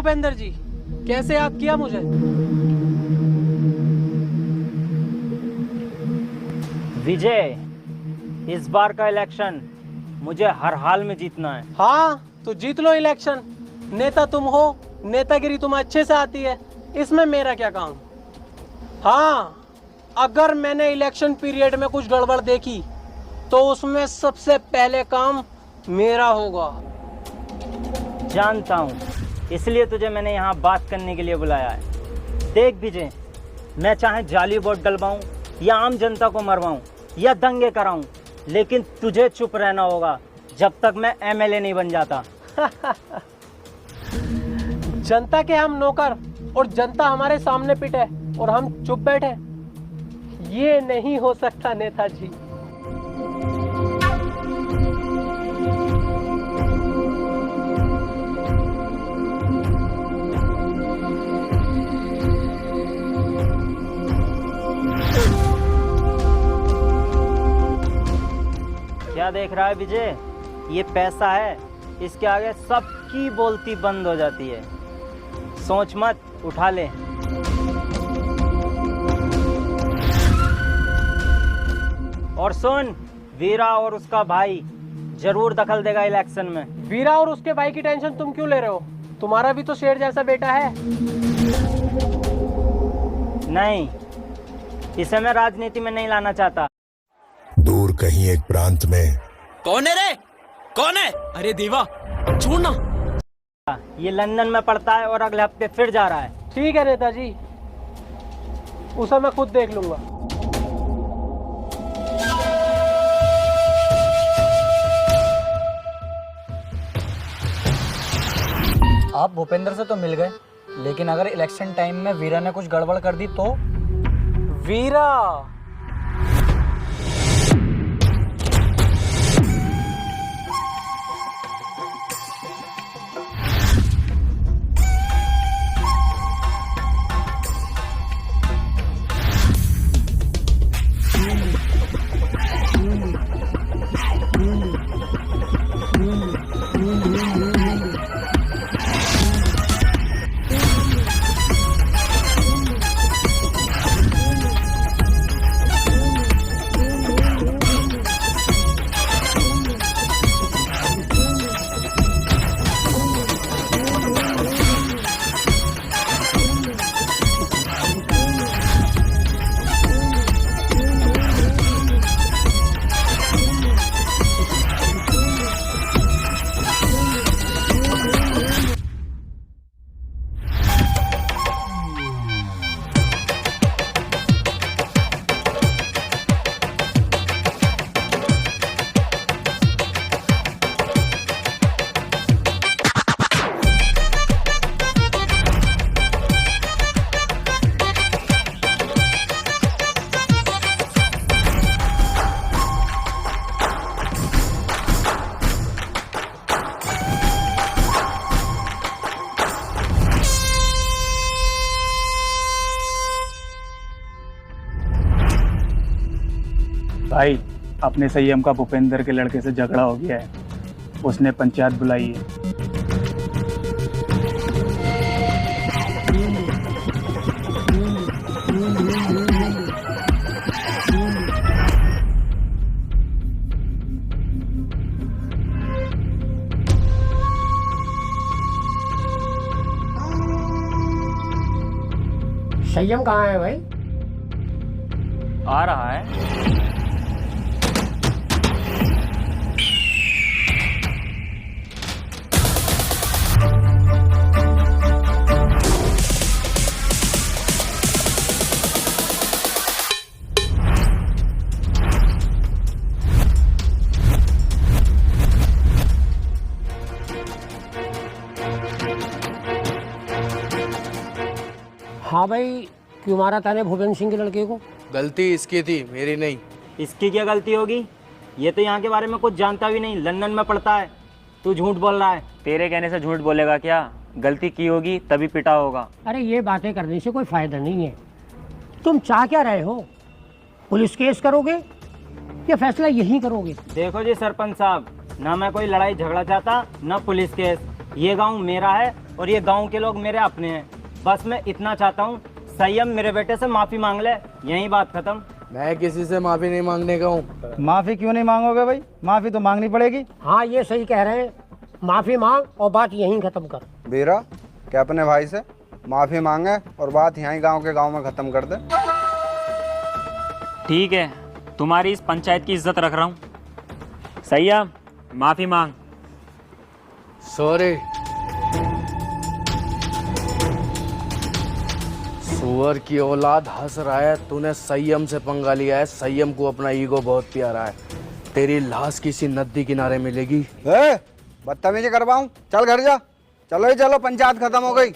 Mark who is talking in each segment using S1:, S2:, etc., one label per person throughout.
S1: भूपेंद्र जी, कैसे याद किया मुझे?
S2: विजय, इस बार का इलेक्शन मुझे हर हाल में जीतना है।
S1: हाँ तो जीत लो इलेक्शन। नेता तुम हो, नेतागिरी तुम्हें अच्छे से आती है, इसमें मेरा क्या काम। हाँ, अगर मैंने इलेक्शन पीरियड में कुछ गड़बड़ देखी तो उसमें सबसे पहले काम मेरा होगा।
S2: जानता हूँ, इसलिए तुझे मैंने यहाँ बात करने के लिए बुलाया है। देख विजय, मैं चाहे जाली वोट डलवाऊँ या आम जनता को मरवाऊँ या दंगे कराऊँ, लेकिन तुझे चुप रहना होगा जब तक मैं एमएलए नहीं बन जाता।
S1: जनता के हम नौकर और जनता हमारे सामने पिटे और हम चुप बैठे, ये नहीं हो सकता नेताजी।
S2: क्या देख रहा है विजय? ये पैसा है, इसके आगे सबकी बोलती बंद हो जाती है। सोच मत, उठा ले। और सुन, वीरा और उसका भाई जरूर दखल देगा इलेक्शन में।
S1: वीरा और उसके भाई की टेंशन तुम क्यों ले रहे हो? तुम्हारा भी तो शेर जैसा बेटा है।
S2: नहीं, इसे मैं राजनीति में नहीं लाना चाहता।
S3: दूर कहीं एक प्रांत में
S4: कौन है रे? कौन है? अरे देवा, छोड़ना।
S2: ये लंदन में पढ़ता है और अगले हफ्ते फिर जा रहा है।
S1: ठीक है नेताजी, उसे मैं खुद देख लूंगा।
S5: आप भूपेंद्र से तो मिल गए, लेकिन अगर इलेक्शन टाइम में वीरा ने कुछ गड़बड़ कर दी तो?
S1: वीरा,
S6: भाई, अपने संयम का भूपेंद्र के लड़के से झगड़ा हो गया है। उसने पंचायत बुलाई है।
S1: संयम कहाँ है भाई?
S2: आ रहा है।
S1: हाँ भाई, क्यों मारा ताने भूपेंद्र सिंह के लड़के को?
S4: गलती इसकी थी, मेरी नहीं।
S2: इसकी क्या गलती होगी? ये तो यहाँ के बारे में कुछ जानता भी नहीं, लंदन में पढ़ता है। तू झूठ बोल रहा है। तेरे कहने से झूठ बोलेगा क्या? गलती की होगी तभी पिटा होगा।
S1: अरे ये बातें करने से कोई फायदा नहीं है। तुम चाह क्या रहे हो? पुलिस केस करोगे या फैसला यहीं करोगे?
S2: देखो जी सरपंच साहब, ना मैं कोई लड़ाई झगड़ा चाहता, ना पुलिस केस। ये गांव मेरा है और ये गांव के लोग मेरे अपने हैं। बस मैं इतना चाहता हूँ, संयम मेरे बेटे से माफी मांग ले, यही बात खत्म।
S7: मैं किसी से माफी नहीं मांगने का हूँ।
S8: माफी क्यों नहीं मांगोगे भाई? माफी तो मांगनी पड़ेगी।
S9: हाँ ये सही कह रहे हैं, माफी मांग और बात यहीं खत्म कर।
S10: वीरा, क्या अपने भाई से माफी मांगे और बात यहीं गांव के गांव में खत्म कर दे।
S11: ठीक है, तुम्हारी इस पंचायत की इज्जत रख रहा हूँ। संयम, माफी मांग।
S7: सॉरी। सुअर की औलाद हंस रहा है, तूने संयम से पंगा लिया है। संयम को अपना ईगो बहुत प्यारा है। तेरी लाश किसी नदी किनारे मिलेगी।
S10: बदतमीजी करवाऊं? चल घर जा। चलो ही चलो, पंचायत खत्म हो गई।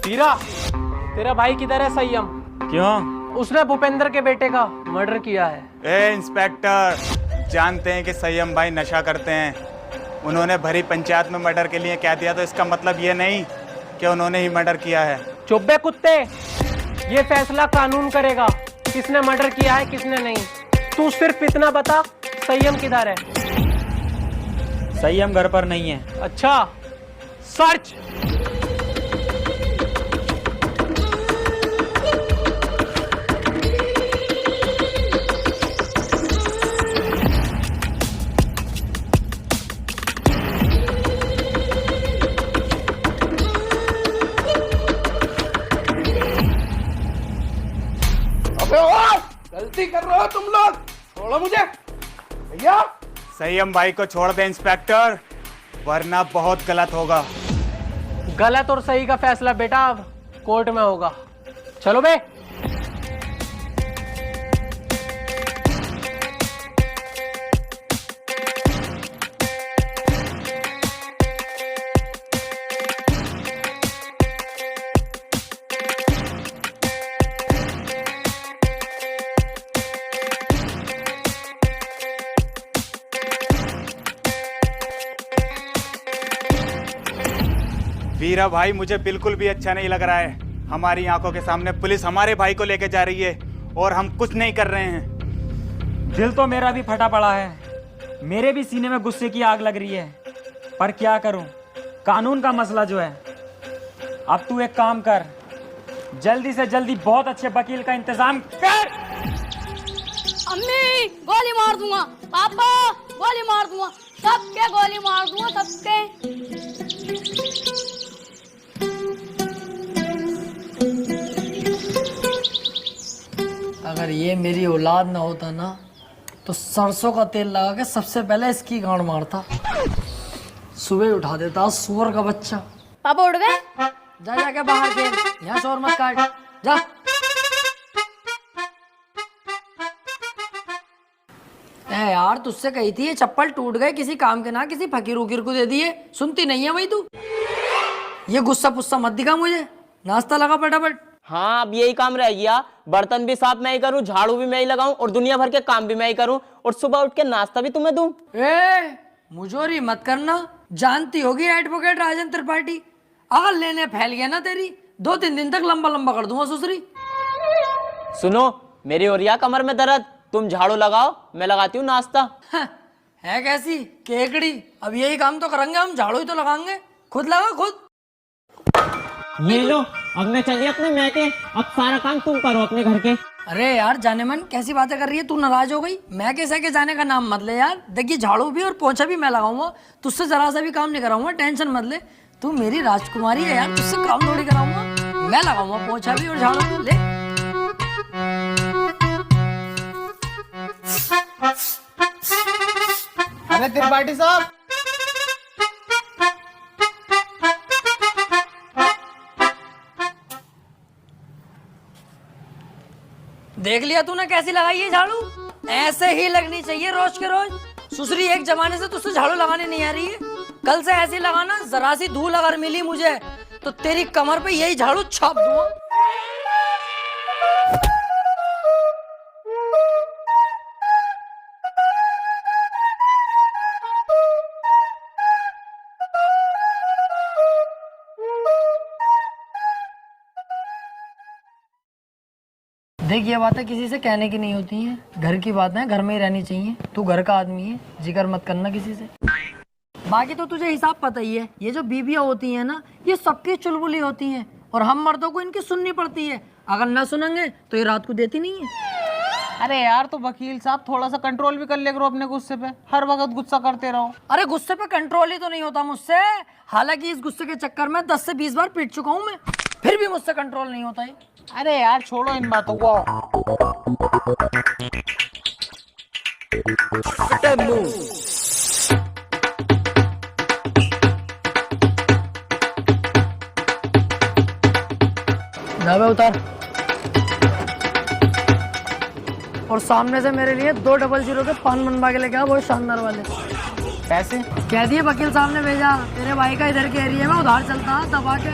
S1: वीरा, तेरा भाई किधर है संयम?
S11: क्यों?
S1: उसने भूपेंद्र के बेटे का मर्डर किया है।
S6: ए इंस्पेक्टर, जानते हैं कि संयम भाई नशा करते हैं। उन्होंने भरी पंचायत में मर्डर के लिए कह दिया तो इसका मतलब ये नहीं कि उन्होंने ही मर्डर किया है।
S1: चुप बे कुत्ते, ये फैसला कानून करेगा किसने मर्डर किया है किसने नहीं। तू सिर्फ इतना बता, संयम किधर है?
S11: संयम घर पर नहीं है।
S1: अच्छा, सर्च।
S7: गलती कर रहे हो तुम लोग, छोड़ो मुझे भैया।
S6: संयम भाई को छोड़ दे इंस्पेक्टर, वरना बहुत गलत होगा।
S1: गलत और सही का फैसला बेटा अब कोर्ट में होगा। चलो बे।
S6: वीरा भाई, मुझे बिल्कुल भी अच्छा नहीं लग रहा है। हमारी आंखों के सामने पुलिस हमारे भाई को लेके जा रही है और हम कुछ नहीं कर रहे हैं।
S11: दिल तो मेरा भी फटा पड़ा है, मेरे भी सीने में गुस्से की आग लग रही है, पर क्या करूं, कानून का मसला जो है। अब तू एक काम कर, जल्दी से जल्दी बहुत अच्छे वकील का इंतजाम कर।
S12: अम्मी, गोली मार दूंगा। पापा, गोली मार दूंगा। सबके गोली मार दूंगा, सबके।
S9: अगर ये मेरी औलाद ना होता ना तो सरसों का तेल लगा के सबसे पहले इसकी गांड मारता, सुबह उठा देता सुअर का बच्चा।
S12: पापा उठ गए?
S9: जा जाके बाहर खेल, यहाँ शोर मत काट, जा। ए यार, तुझसे कही थी ये चप्पल टूट गए, किसी काम के ना किसी फकीर उकीर को दे दिए, सुनती नहीं है भाई तू। ये गुस्सा पुस्सा मत दिखा मुझे, नाश्ता लगा फटाफट।
S13: हाँ, अब यही काम रह गया, बर्तन भी साफ मैं ही करूं, झाड़ू भी मैं ही लगाऊं और दुनिया भर के काम भी मैं ही करूं और सुबह उठ के नाश्ता भी तुम्हें दूं।
S9: ए, मुझोरी मत करना, जानती होगी एडवोकेट राजन त्रिपाठी। अगर लेने फैल गया ना तेरी, 2-3 दिन तक लंबा लंबा कर दूंगा सुसरी।
S13: सुनो, मेरी हो रही है कमर में दर्द, तुम झाड़ू लगाओ, मैं लगाती हूँ नाश्ता।
S9: है कैसी केकड़ी, अब यही काम तो करेंगे हम, झाड़ू ही तो लगाएंगे। खुद लगा खुद।
S13: ये लो, अब मैं चलिए अपने मैके, अब सारा काम तुम करो अपने घर के।
S9: अरे यार जाने मन, कैसी बातें कर रही है तू, नाराज हो गई? मैं कैसे के जाने का नाम मत ले यार। देखिए झाड़ू भी और पोछा भी मैं लगाऊंगा, तुझसे जरा सा भी काम नहीं कराऊंगा, टेंशन मत ले। तू मेरी राजकुमारी है यार, तुझसे काम थोड़ी कराऊंगा। मैं लगाऊंगा पोछा भी और झाड़ू भी। ले
S8: अरे त्रिपाठी साहब,
S9: देख लिया तूने कैसी लगाई है झाड़ू? ऐसे ही लगनी चाहिए रोज के रोज। सुसरी एक जमाने से तुझसे झाड़ू लगाने नहीं आ रही है, कल से ऐसी लगाना। जरा सी धूल अगर मिली मुझे तो तेरी कमर पे यही झाड़ू छाप दूंगा। देख, ये बातें किसी से कहने की नहीं होती हैं। घर की बातें घर में ही रहनी चाहिए। तू घर का आदमी है, जिक्र मत करना किसी से। बाकी तो तुझे हिसाब पता ही है। ये जो बीबियाँ होती हैं ना, ये सबकी चुलबुली होती हैं और हम मर्दों को इनकी सुननी पड़ती है। अगर ना सुनेंगे तो ये रात को देती नहीं है।
S8: अरे यार, तो वकील साहब थोड़ा सा कंट्रोल भी कर ले करो अपने गुस्से पे। हर वक्त गुस्सा करते रहो।
S9: अरे गुस्से पे कंट्रोल ही तो नहीं होता मुझसे। हालांकि इस गुस्से के चक्कर में 10 से 20 बार पीट चुका हूँ मैं, फिर भी मुझसे कंट्रोल नहीं होता है।
S8: अरे यार छोड़ो इन बातों को।
S9: ढाबे उतार और सामने से मेरे लिए 200 के पान बनवा के लेके आ, बहुत शानदार वाले।
S8: पैसे
S9: कह दिए वकील साहब ने भेजा। तेरे भाई का इधर के एरिया में उधार चलता दबा के।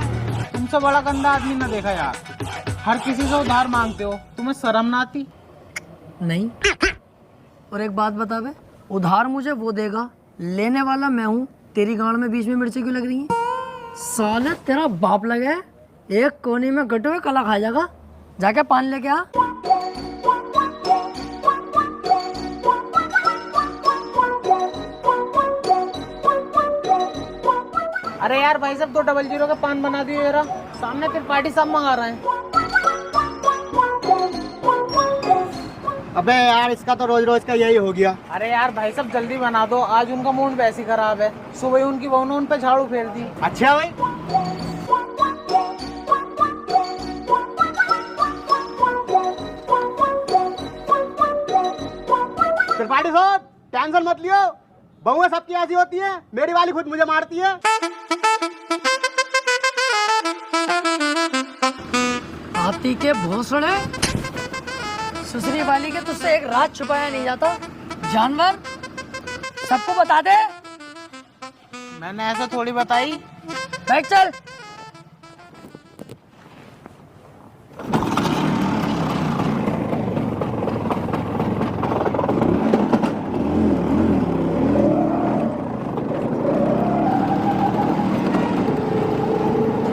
S8: तुमसे बड़ा गंदा आदमी ना देखा यार। हर किसी से उधार मांगते हो, तुम्हें शर्म ना आती?
S9: नहीं। और एक बात बता बे, उधार मुझे वो देगा, लेने वाला मैं हूँ। तेरी गांड में बीच में मिर्ची क्यों लग रही है? साले तेरा बाप लगे है, एक कोने में गटे हुए कला खा जाएगा। जाके पान लेके आ।
S8: अरे यार भाई साहब, 200 का पान बना दियो जरा। सामने त्रिपाठी साहब मंगा रहे हैं।
S10: अबे यार, इसका तो रोज रोज का यही हो गया।
S8: अरे यार भाई साहब, जल्दी बना दो। आज उनका मूड वैसे ही खराब है। सुबह ही उनकी बहू ने उन पे झाड़ू फेर दी।
S10: अच्छा भाई, त्रिपाठी साहब टेंशन मत लियो। बहुएं सबकी ऐसी होती है, मेरी वाली खुद मुझे मारती है।
S9: हाथी के भोसड़े, सुसरी वाली के तुझसे एक रात छुपाया नहीं जाता। जानवर, सबको बता दे।
S8: मैंने ऐसा थोड़ी बताई।
S9: बैठ चल।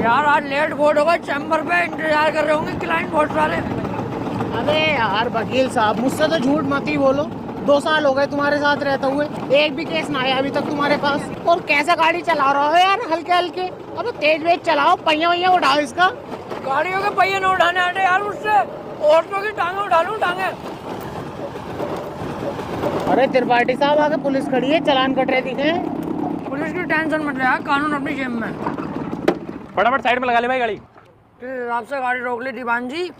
S9: यार आज लेट बोर्ड होगा, चैम्बर पे इंतजार कर रहे होंगे क्लाइंट बहुत सारे।
S8: अबे यार वकील साहब, मुझसे तो झूठ मत ही बोलो। 2 साल हो गए तुम्हारे साथ रहते हुए, एक भी केस ना आया अभी तक तुम्हारे पास। और कैसा गाड़ी चला रहा हो यार, हल्के हल्के। अबे तेज वेज चलाओ, पहिया वैया उठाओ इसका।
S9: गाड़ियों के पहिए न उठाने आते यार मुझसे, औरतों की टांगे उठा लूं टांगे।
S8: अरे त्रिपाठी साहब, आगे पुलिस खड़ी है, चालान कट रहे दिखे।
S9: पुलिस की टेंशन मत ले यार, कानून अपनी जेब में।
S11: फटाफट साइड में लगा ले भाई गाड़ी।
S9: किस हिसाब से गाड़ी रोक ली दीवान जी?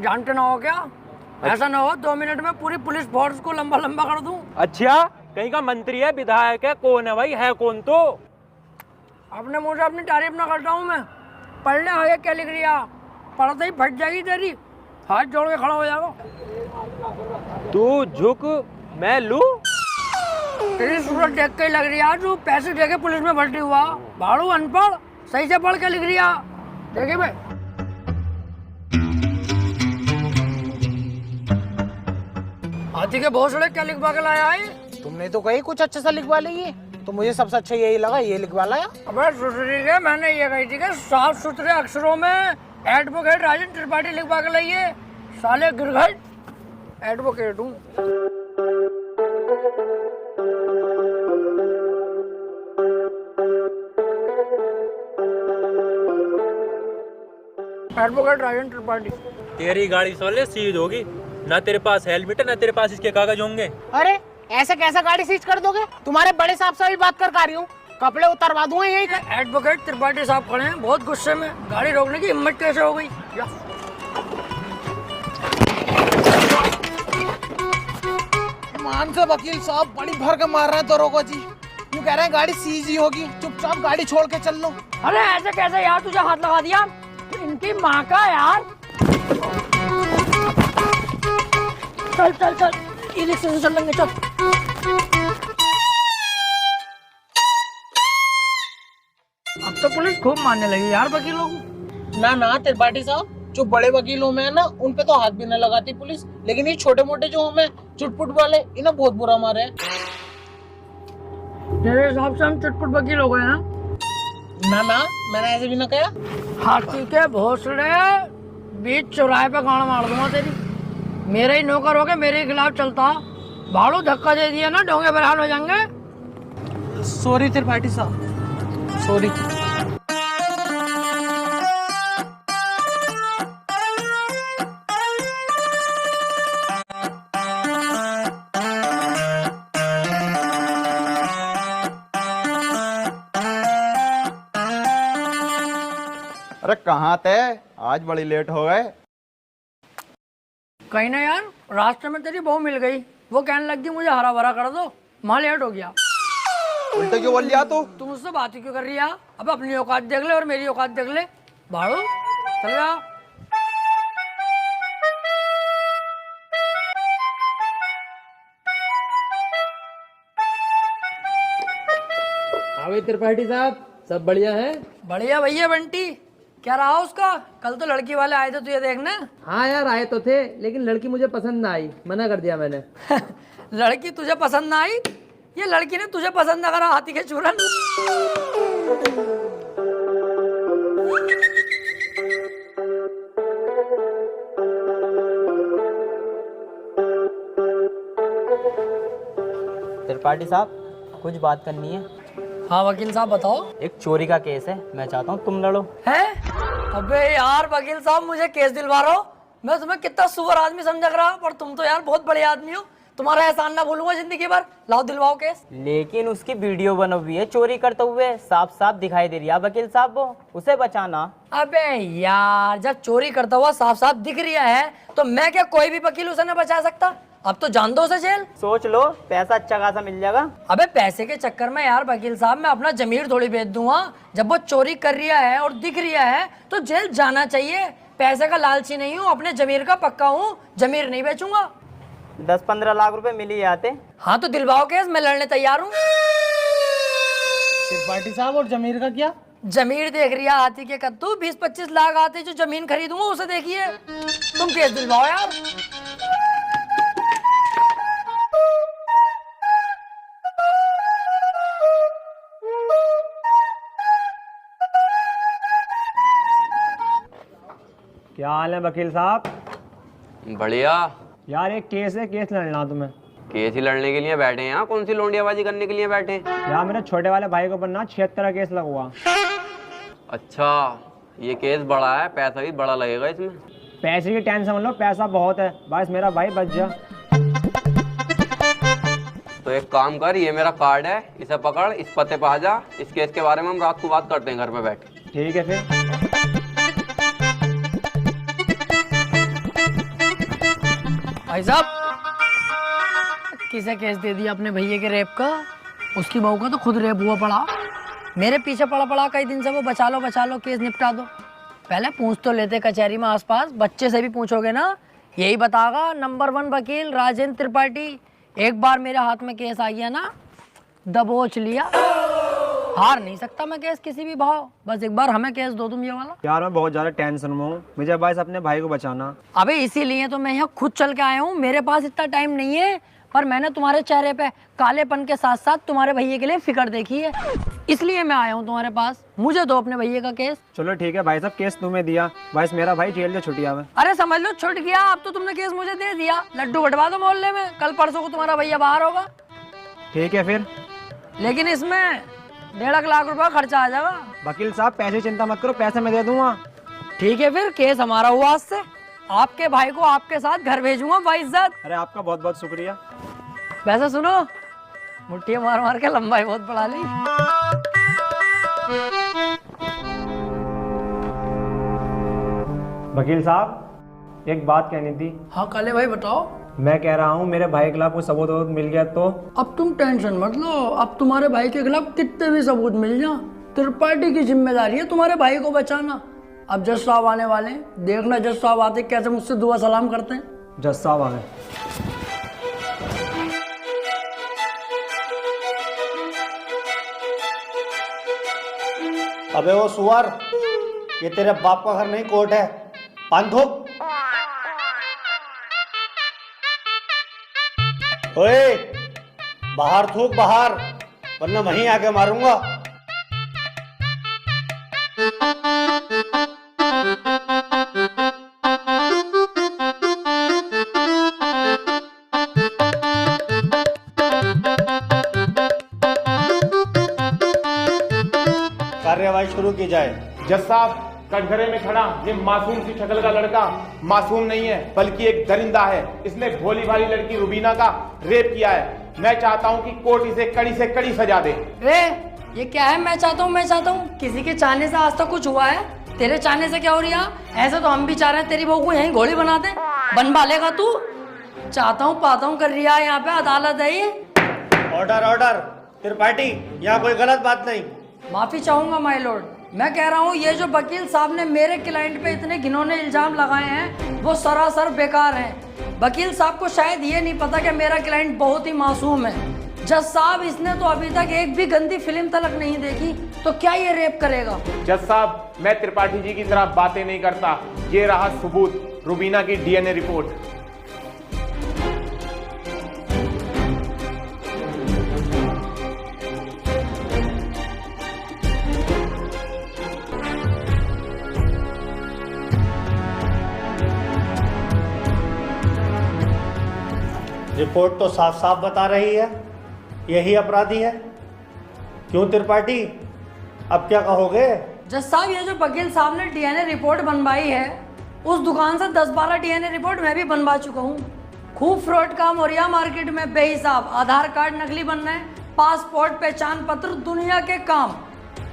S9: जानते ना हो क्या? ऐसा ना हो 2 मिनट में पूरी पुलिस फोर्स को लंबा लंबा कर दूं।
S11: अच्छा, कहीं का मंत्री है, विधायक है, कौन है भाई? है कौन? तो
S9: अपने मुंह से अपनी तारीफ ना करता हूँ मैं। पढ़ ले आगे क्या लिख रिया, पढ़ते ही फट जाएगी तेरी। हाथ जोड़ के खड़ा हो जाएगा।
S11: तू झुक, मैं लूं।
S9: तेरी सूरत देख के ही लग रही है तू पैसे दे के पुलिस में भर्ती हुआ। भाड़ू अनपढ़, सही से पढ़ के लिख रिया। देखिए भाई, हाथी के भोसड़े क्या लिखवा के लाया है?
S8: तुमने तो कही कुछ अच्छा सा लिखवा ली, तो मुझे सबसे अच्छा यही लगा, ये लिखवा लाया।
S9: अबे सुसरी के, मैंने ये कही थी कि साफ सुथरे अक्षरों में एडवोकेट राजन त्रिपाठी लिखवा के लाइए। साले गिरघट एडवोकेट हूँ। एडवोकेट राजन त्रिपाठी।
S11: तेरी गाड़ी साले सीज होगी। ना तेरे पास हेलमेट है, ना तेरे पास इसके कागज होंगे।
S8: अरे ऐसे कैसा गाड़ी सीज कर दोगे? तुम्हारे बड़े साहब से भी बात कर रही हूँ, कपड़े उतरवा दूंगा यही।
S9: एडवोकेट त्रिपाठी साहब खड़े हैं बहुत गुस्से में, गाड़ी रोकने की हिम्मत कैसे हो गई?
S8: मान से वकील साहब बड़ी भर के मार रहे हैं दरोगा जी। यूँ कह रहे हैं गाड़ी सीजी होगी, चुपचाप गाड़ी छोड़ के चल लो।
S9: अरे ऐसे कैसे यार, तुझे हाथ लगा दिया? इनकी माँ का यार। चल चल चल, ई रिक्शे से चल लेंगे, चल। अब तो पुलिस खूब मारने लगी यार वकीलों को।
S8: ना त्रिपाठी साहब, जो बड़े वकीलों में है ना उन पे तो हाथ भी न लगाती पुलिस, लेकिन ये छोटे मोटे जो हमें चुटपुट वाले इन्हें बहुत बुरा मारे है।
S9: तेरे हिसाब से हम चुटपुट वकील हो गए हैं?
S8: ना मैंने ऐसे भी ना कहा।
S9: हाथी के भोसड़े, बीच चौराहे पे गाड़ मार दूंगा तेरी। मेरे ही नौकर हो गए, मेरे ही खिलाफ चलता। भाड़ू धक्का दे दिया ना, ढोंगे बरहाल हो जाएंगे।
S8: सॉरी त्रिपाठी साहब, सॉरी।
S10: अरे कहाँ थे? आज बड़ी लेट हो गए।
S9: कहीं ना यार, रास्ते में तेरी बहू मिल गई, वो कहने लगी मुझे हरा भरा कर दो, वहाँ लेट हो गया।
S10: उल्टे क्यों बोल लिया तू?
S9: तुम मुझसे बात ही क्यों कर रही है? अब अपनी औकात देख ले और मेरी औकात देख ले। भाड़ू चल जा।
S5: त्रिपाठी साहब, सब बढ़िया है?
S9: बढ़िया भैया बंटी, क्या रहा उसका? कल तो लड़की वाले आए थे तुझे देखने।
S5: हाँ यार आए तो थे, लेकिन लड़की मुझे पसंद ना आई, मना कर दिया मैंने।
S9: लड़की तुझे पसंद ना आई? ये लड़की ने तुझे पसंद ना करा, हाथी के चूरन।
S13: त्रिपाठी साहब, कुछ बात करनी है।
S9: हाँ वकील साहब बताओ।
S13: एक चोरी का केस है, मैं चाहता हूँ तुम लड़ो।
S9: है? अबे यार वकील साहब, मुझे केस दिलवा रहा हो? मैं तुम्हें कितना सुअर आदमी समझ रहा, पर तुम तो यार बहुत बड़े आदमी हो। तुम्हारा एहसान ना भूलूंगा जिंदगी भर। लाओ दिलवाओ केस।
S13: लेकिन उसकी वीडियो बनी हुई है चोरी करते हुए, साफ साफ दिखाई दे रही है वकील साहब, वो उसे बचाना।
S9: अबे यार, जब चोरी करता हुआ साफ साफ दिख रहा है तो मैं क्या कोई भी वकील उसे न बचा सकता? अब तो जान दो उसे जेल।
S13: सोच लो, पैसा अच्छा खासा मिल जाएगा।
S9: अबे पैसे के चक्कर में यार वकील साहब मैं अपना जमीर थोड़ी बेच दूंगा। जब वो चोरी कर रहा है और दिख रहा है तो जेल जाना चाहिए। पैसे का लालची नहीं हूँ, अपने जमीर का पक्का हूँ, जमीर नहीं बेचूंगा।
S13: 10-15 लाख रुपए मिल ही आते।
S9: हाँ तो दिलवाओ केस, मैं लड़ने तैयार हूँ।
S8: त्रिपाठी साहब, और जमीर का क्या?
S9: जमीर देख रही है हाथी के कद्दू, 20-25 लाख आते जो जमीन खरीदूंगा उसे देखिए। तुम केस दिलवाओ यार।
S11: क्या हाल है वकील साहब?
S7: बढ़िया
S11: यार एक केस है, केस लड़ना तुम्हें।
S7: केस ही लड़ने के लिए बैठे हैं यहाँ? कौन सी लोंडियाबाजी करने के लिए बैठे हैं?
S11: यार मेरे छोटे वाले भाई को बनना 76 का केस लगा हुआ।
S7: अच्छा, ये केस बड़ा है, पैसा भी बड़ा लगेगा इसमें।
S11: पैसे की टेंशन मत लो, पैसा बहुत है, बस मेरा भाई बच जा।
S7: तो एक काम कर, ये मेरा कार्ड है, इसे पकड़, इस पते पे आ जा। इस केस के बारे में हम रात को बात करते हैं घर पे बैठ के।
S11: ठीक है फिर।
S9: भाई साहब, किसे केस दे दिया अपने भैया के रेप का? उसकी बहू का तो खुद रेप हुआ पड़ा। मेरे पीछे पड़ा कई दिन से वो, बचा लो केस निपटा दो। पहले पूछ तो लेते कचहरी में आसपास, बच्चे से भी पूछोगे ना यही बतागा नंबर 1 वकील राजेंद्र त्रिपाठी। एक बार मेरे हाथ में केस आ गया ना, दबोच लिया। हार नहीं सकता मैं केस किसी भी भाव। बस एक बार हमें केस दो तुम ये वाला।
S11: यार मैं बहुत ज्यादा टेंशन में हूँ, मुझे बस अपने भाई को बचाना।
S9: अबे इसीलिए तो मैं यहाँ खुद चल के आया हूँ। मेरे पास इतना टाइम नहीं है, पर मैंने तुम्हारे चेहरे पे कालेपन के साथ साथ तुम्हारे भैया के लिए फिक्र देखी है, इसलिए मैं आया हूँ तुम्हारे पास। मुझे दो अपने भैया का केस।
S11: चलो ठीक है भाई साहब, केस तुम्हें दिया, बस मेरा भाई जेल से छुट्टी आवे।
S9: अरे समझ लो छुट गया। अब तो तुमने केस मुझे दे दिया, लड्डू बटवा दो मोहल्ले में। कल परसों को तुम्हारा भैया बाहर होगा।
S11: ठीक है फिर,
S9: लेकिन इसमें 1.5 लाख रुपया खर्चा आ जाएगा।
S11: वकील साहब पैसे चिंता मत करो, पैसे मैं दे दूंगा।
S9: ठीक है फिर, केस हमारा हुआ आज से। आपके भाई को आपके साथ घर भेजूंगा बाइज्जत।
S11: अरे आपका बहुत बहुत शुक्रिया।
S9: वैसे सुनो, मुट्ठी मार मार के लंबाई बहुत बढ़ा ली।
S14: वकील साहब, एक बात कहनी थी।
S9: हाँ काले भाई बताओ।
S14: मैं कह रहा हूँ मेरे भाई के खिलाफ कोई सबूत मिल गया तो?
S9: अब तुम टेंशन मत लो, अब तुम्हारे भाई के खिलाफ कितने भी सबूत मिल जाए, त्रिपाठी की जिम्मेदारी है तुम्हारे भाई को बचाना। अब जज साहब आने वाले हैं, देखना जज साहब आते कैसे मुझसे दुआ सलाम करते हैं।
S14: जज साहब आ गए।
S10: अबे वो सुअर, ये तेरे बाप का घर नहीं कोर्ट है। पान थूक। ओए, बाहर थूक बाहर, वरना वहीं आके मारूंगा। कार्यवाही शुरू की जाए।
S15: जज साहब, कटघरे में खड़ा ये मासूम सी शक्ल का लड़का मासूम नहीं है, बल्कि एक दरिंदा है। इसने भोली भाली लड़की रुबीना का रेप किया है। मैं चाहता हूँ कि कोर्ट इसे कड़ी से कड़ी सजा दे।
S9: ये क्या है? मैं चाहता हूँ, किसी के चाहने से आज तक कुछ हुआ है? तेरे चाहने से क्या हो रही है? ऐसे तो हम भी चाह रहे हैं तेरी बहू को यहीं घोड़ी बना दे। बनवा लेगा तू? चाहता हूँ पाता हूँ कर रही है, यहाँ पे अदालत है ये।
S10: Order order. त्रिपाठी, यहाँ कोई गलत बात नहीं।
S9: माफी चाहूंगा माय लॉर्ड। मैं कह रहा हूँ ये जो वकील साहब ने मेरे क्लाइंट पे इतने घिनौने इल्जाम लगाए हैं वो सरासर बेकार हैं। वकील साहब को शायद ये नहीं पता कि मेरा क्लाइंट बहुत ही मासूम है। जज साहब, इसने तो अभी तक एक भी गंदी फिल्म तलक नहीं देखी, तो क्या ये रेप करेगा?
S15: जज साहब, मैं त्रिपाठी जी की तरह बातें नहीं करता। ये रहा सबूत, रुबीना की डीएनए रिपोर्ट।
S10: रिपोर्ट तो साफ साफ बता रही है यही अपराधी है। क्यों त्रिपाठी, अब क्या कहोगे?
S9: जज साहब, ये जो वकील साहब ने डीएनए रिपोर्ट बनवाई है, उस दुकान से 10-12 डीएनए रिपोर्ट मैं भी बनवा चुका हूँ। खूब फ्रॉड काम हो रहा मार्केट में बेहिसाब। आधार कार्ड नकली बन रहे हैं, पासपोर्ट, पहचान पत्र, दुनिया के काम।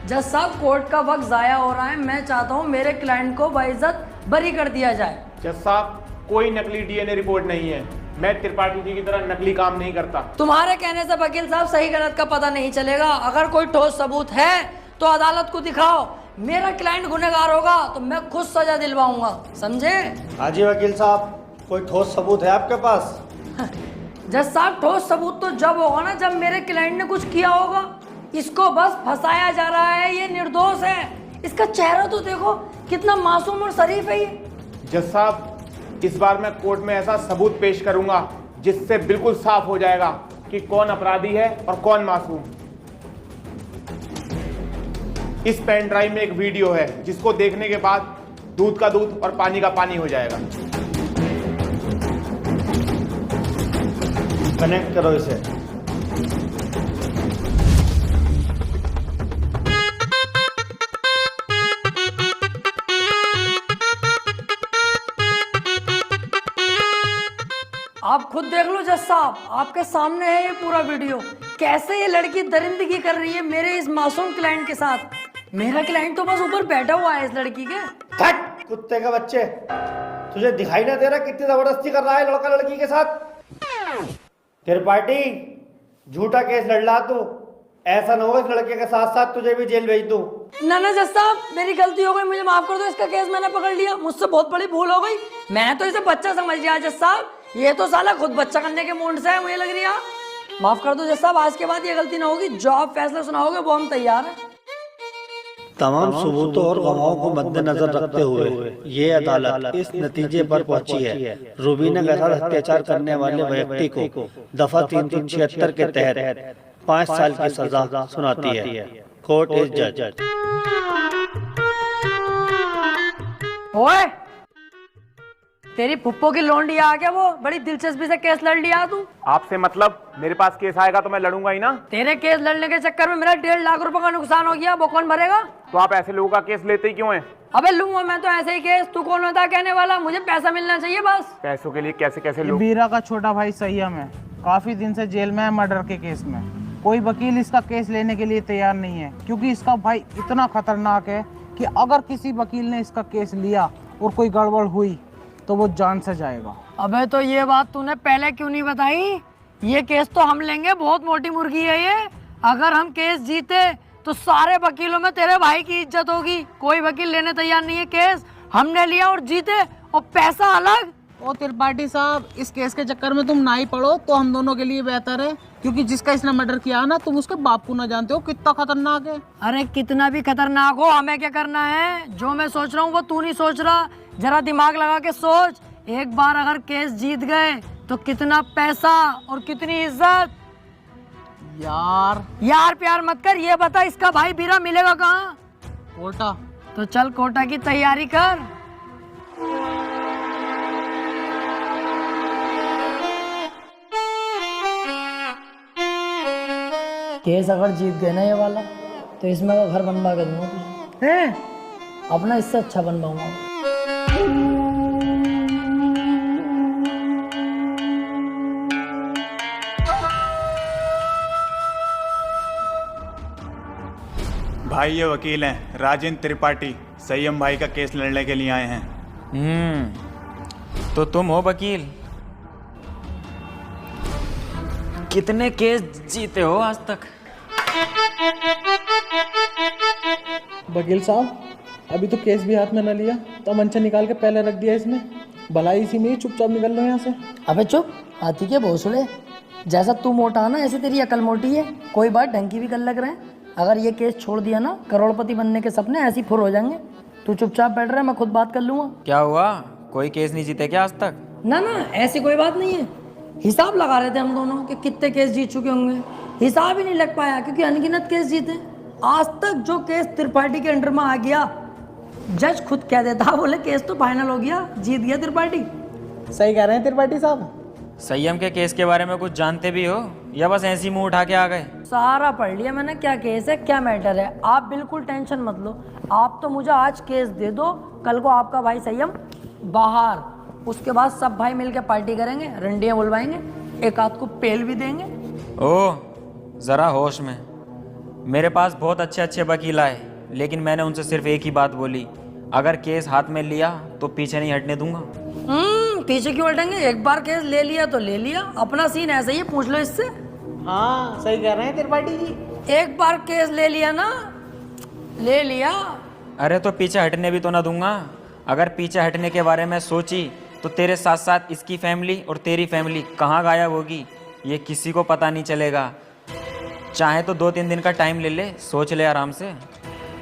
S9: जज साहब, कोर्ट का वक्त जाया हो रहा है। मैं चाहता हूँ मेरे क्लाइंट को बाइज्जत बरी कर दिया जाए।
S15: जज साहब, कोई नकली डीएनए रिपोर्ट नहीं है। मैं त्रिपाठी जी की तरह नकली काम नहीं करता।
S9: तुम्हारे कहने से वकील साहब सही गलत का पता नहीं चलेगा। अगर कोई ठोस सबूत है तो अदालत को दिखाओ। मेरा क्लाइंट गुनहगार होगा तो मैं खुद सजा दिलवाऊंगा, समझे?
S10: हाँ जी वकील साहब, कोई ठोस सबूत है आपके पास?
S9: जज साहब, ठोस सबूत तो जब होगा ना जब मेरे क्लाइंट ने कुछ किया होगा। इसको बस फंसाया जा रहा है, ये निर्दोष है। इसका चेहरा तो देखो, कितना मासूम और शरीफ है ये।
S15: जज साहब, इस बार मैं कोर्ट में ऐसा सबूत पेश करूंगा जिससे बिल्कुल साफ हो जाएगा कि कौन अपराधी है और कौन मासूम। इस पेन ड्राइव में एक वीडियो है जिसको देखने के बाद दूध का दूध और पानी का पानी हो जाएगा।
S10: कनेक्ट करो इसे।
S9: आप खुद देख लो जज साहब, आपके सामने है ये पूरा वीडियो। कैसे ये लड़की दरिंदगी कर रही है मेरे इस मासूम क्लाइंट के साथ। मेरा क्लाइंट तो बस ऊपर बैठा हुआ है इस लड़की के।
S10: हट कुत्ते के बच्चे, तुझे दिखाई ना दे रहा कितनी जबरदस्ती कर रहा है लड़का लड़की के साथ? त्रिपाठी, झूठा केस लड़ ला तू। ऐसा ना हो इस लड़के के साथ साथ तुझे भी जेल भेज दूं।
S9: ना ना जज साहब, मेरी गलती हो गई, मुझे माफ कर दो। इसका केस मैंने पकड़ लिया, मुझसे बहुत बड़ी भूल हो गई। मैं तो इसे बच्चा समझ लिया जज साहब, ये तो साला खुद बच्चा करने के मूड से है, मुझे लग रही है। माफ कर दो जज साहब, आज के बाद ये गलती ना होगी। जो आप फैसला सुनाओगे वो हम तैयार हैं।
S16: तमाम सबूतों और गवाहों को मद्देनजर रखते हुए ये अदालत इस नतीजे पर पहुंची है, रुबीना के साथ अत्याचार करने वाले व्यक्ति को दफा 376 के तहत 5 साल की सजा सुनाती है। कोर्ट इज जज।
S9: ओए, तेरी फुप्पो की लौंडी आ गया, वो बड़ी दिलचस्पी से केस लड़ लिया तू।
S15: आपसे मतलब? मेरे पास केस आएगा तो मैं लड़ूंगा ही ना।
S9: तेरे केस लड़ने के चक्कर में मेरा 1.5 लाख रुपए का नुकसान हो गया, वो कौन भरेगा?
S15: तो आप ऐसे लोगों का केस लेते ही क्यों हैं?
S9: अबे लूंगा मैं तो ऐसे ही केस, तू कौन होता कहने वाला? मुझे पैसा मिलना चाहिए बस।
S15: पैसों के लिए कैसे कैसे लोग।
S17: बीरा का छोटा भाई संयम है, काफी दिन से जेल में है मर्डर के केस में।
S8: कोई वकील इसका केस लेने के लिए तैयार नहीं है, क्योंकि इसका भाई इतना खतरनाक है कि अगर किसी वकील ने इसका केस लिया और कोई गड़बड़ हुई तो वो जान से जाएगा।
S9: अबे तो ये बात तूने पहले क्यों नहीं बताई? ये केस तो हम लेंगे, बहुत मोटी मुर्गी है ये। अगर हम केस जीते तो सारे वकीलों में तेरे भाई की इज्जत होगी। कोई वकील लेने तैयार नहीं है केस, हमने लिया और जीते, और पैसा अलग।
S8: ओ त्रिपाठी साहब, इस केस के चक्कर में तुम ना ही पड़ो तो हम दोनों के लिए बेहतर है, क्योंकि जिसका इसने मर्डर किया ना, तुम उसके बाप को ना जानते हो कितना खतरनाक है।
S9: अरे कितना भी खतरनाक हो, हमें क्या करना है? जो मैं सोच रहा हूँ वो तू नहीं सोच रहा। जरा दिमाग लगा के सोच, एक बार अगर केस जीत गए तो कितना पैसा और कितनी इज्जत। यार प्यार मत कर, ये बता इसका भाई बीरा मिलेगा कहाँ?
S8: कोटा।
S9: तो चल कोटा की तैयारी कर। केस अगर जीत गए ना ये वाला, तो इसमें वो घर बनवा के दूंगा तुझे। हैं? अपना इससे अच्छा बनवाऊंगा।
S6: भाई ये वकील हैं राजेंद्र त्रिपाठी, संयम भाई का केस लड़ने के लिए आए हैं।
S11: तो तुम हो वकील? कितने केस जीते हो आज तक?
S8: वकील साहब, अभी तो केस भी हाथ में न लिया तो मंचा निकाल के पहले रख दिया इसने। भलाई इसी में ही चुपचाप निकल लो यहाँ से।
S9: अबे चुप, हाथी के भोसड़े। जैसा तू मोटा है ना, ऐसे तेरी अकल मोटी है। कोई बात ढंग की भी कर लग रहे हैं। अगर ये केस छोड़ दिया ना, करोड़पति बनने के सपने ऐसे ही फुर हो जाएंगे। तू चुपचाप बैठ रहा है, मैं खुद बात कर लूंगा।
S11: क्या हुआ, कोई केस नहीं जीते क्या आज तक?
S9: ना ना, ऐसी कोई बात नहीं है। हिसाब लगा रहे थे हम दोनों कि कितने केस जीत चुके होंगे। हिसाब ही नहीं लग पाया क्योंकि अनगिनत केस जीते। आज तक जो केस त्रिपाठी के अंडर में आ गया, जज खुद कह देता, बोले केस तो फाइनल हो गया, जीत गया त्रिपाठी।
S8: सही कह रहे हैं त्रिपाठी साहब।
S11: संयम के केस के बारे में कुछ जानते भी हो या बस ऐसी मुंह उठा के आ गए?
S9: सारा पढ़ लिया मैंने, क्या केस है क्या मैटर है। आप बिल्कुल टेंशन मत लो। आप तो मुझे आज केस दे दो, कल को आपका भाई संयम बाहर, उसके बाद सब भाई मिलकर पार्टी करेंगे, रंडियां बुलवाएंगे, एक आध को पेल भी देंगे।
S11: ओह, जरा होश में। मेरे पास बहुत अच्छे अच्छे वकील आए, लेकिन मैंने उनसे सिर्फ एक ही बात बोली, अगर केस हाथ में लिया तो पीछे नहीं हटने दूंगा।
S9: पीछे क्यों हटेंगे? एक बार केस ले लिया तो ले लिया, अपना सीन ऐसा ही है, पूछ लो इससे।
S8: हाँ सही कह रहे हैं त्रिपाठी जी।
S9: एक बार केस ले लिया ना, ले लिया।
S11: अरे तो पीछे हटने भी तो ना दूंगा। अगर पीछे हटने के बारे में सोची तो तेरे साथ साथ इसकी फैमिली और तेरी फैमिली कहाँ गायब होगी ये किसी को पता नहीं चलेगा। चाहे तो 2-3 दिन का टाइम ले ले, सोच ले आराम से।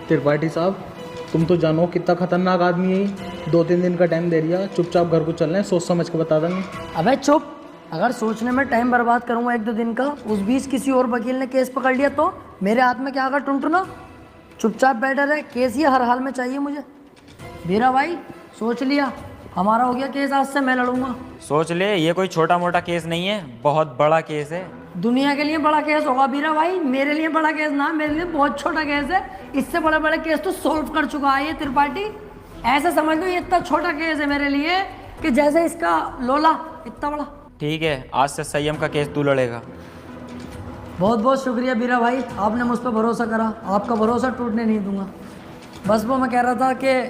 S8: त्रिपाठी साहब, तुम तो जानो कितना खतरनाक आदमी है। 2-3 दिन का टाइम दे दिया, चुपचाप घर को चलना है, सोच समझ के बता देंगे।
S9: अबे चुप, अगर सोचने में टाइम बर्बाद करूंगा 1-2 दिन का, उस बीच किसी और वकील ने केस पकड़ लिया तो मेरे हाथ में क्या आगा टुनटुना। चुपचाप बैठा रहे, केस ही हर हाल में चाहिए मुझे। बीरा भाई सोच लिया, हमारा हो गया केस, आज से मैं लड़ूंगा।
S11: सोच ले, ये कोई छोटा मोटा केस नहीं है, बहुत बड़ा केस है।
S9: दुनिया के लिए बड़ा केस होगा बीरा भाई, मेरे लिए बड़ा केस ना, मेरे लिए बहुत छोटा केस है। इससे बड़े बड़े केस तो सॉल्व कर चुका है ये त्रिपाठी। ऐसे समझ लो ये इतना छोटा केस है मेरे लिए कि जैसे इसका लोला इतना बड़ा।
S11: ठीक है, आज से संयम का केस तू लड़ेगा।
S9: बहुत बहुत शुक्रिया बीरा भाई, आपने मुझ पर भरोसा करा। आपका भरोसा टूटने नहीं दूंगा। बस वो मैं कह रहा था कि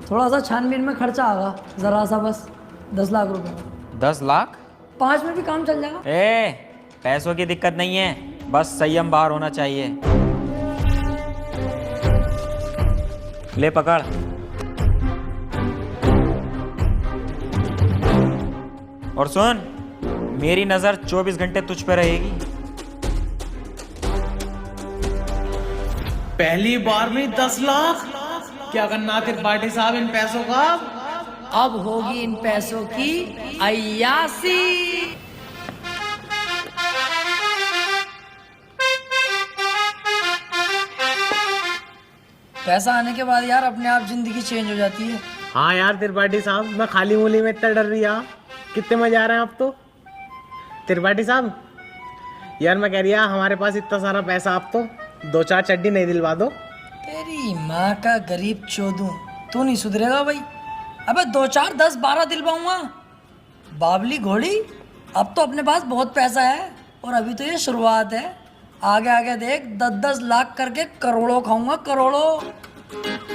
S9: थोड़ा सा छानबीन में खर्चा आगा, ज़रा सा, बस 10 लाख रुपए।
S11: 10 लाख?
S9: 5 में भी काम चल जाएगा।
S11: पैसों की दिक्कत नहीं है, बस संयम बाहर होना चाहिए। ले पकड़। और सुन, मेरी नजर 24 घंटे तुझ पे रहेगी।
S8: पहली बार में 10 लाख? क्या करना त्रिपाठी साहब इन पैसों का?
S9: अब होगी इन पैसों की अय्यासी। पैसा आने के बाद यार अपने आप जिंदगी चेंज हो जाती है।
S8: हाँ यार त्रिपाठी साहब, मैं खाली मूली में इतना डर रही, कितने मजा आ रहे हैं आप तो। त्रिपाठी साहब यार, मैं कह रही हमारे पास इतना सारा पैसा, आप तो 2-4 चड्डी नहीं दिलवा दो।
S9: तेरी माँ का गरीब चोदू, तू नहीं सुधरेगा भाई। अबे 2-4, 10, 12 दिलवाऊंगा। बाबली घोड़ी, अब तो अपने पास बहुत पैसा है और अभी तो ये शुरुआत है। आगे आगे देख 10-10 लाख करके करोड़ों खाऊंगा, करोड़ों।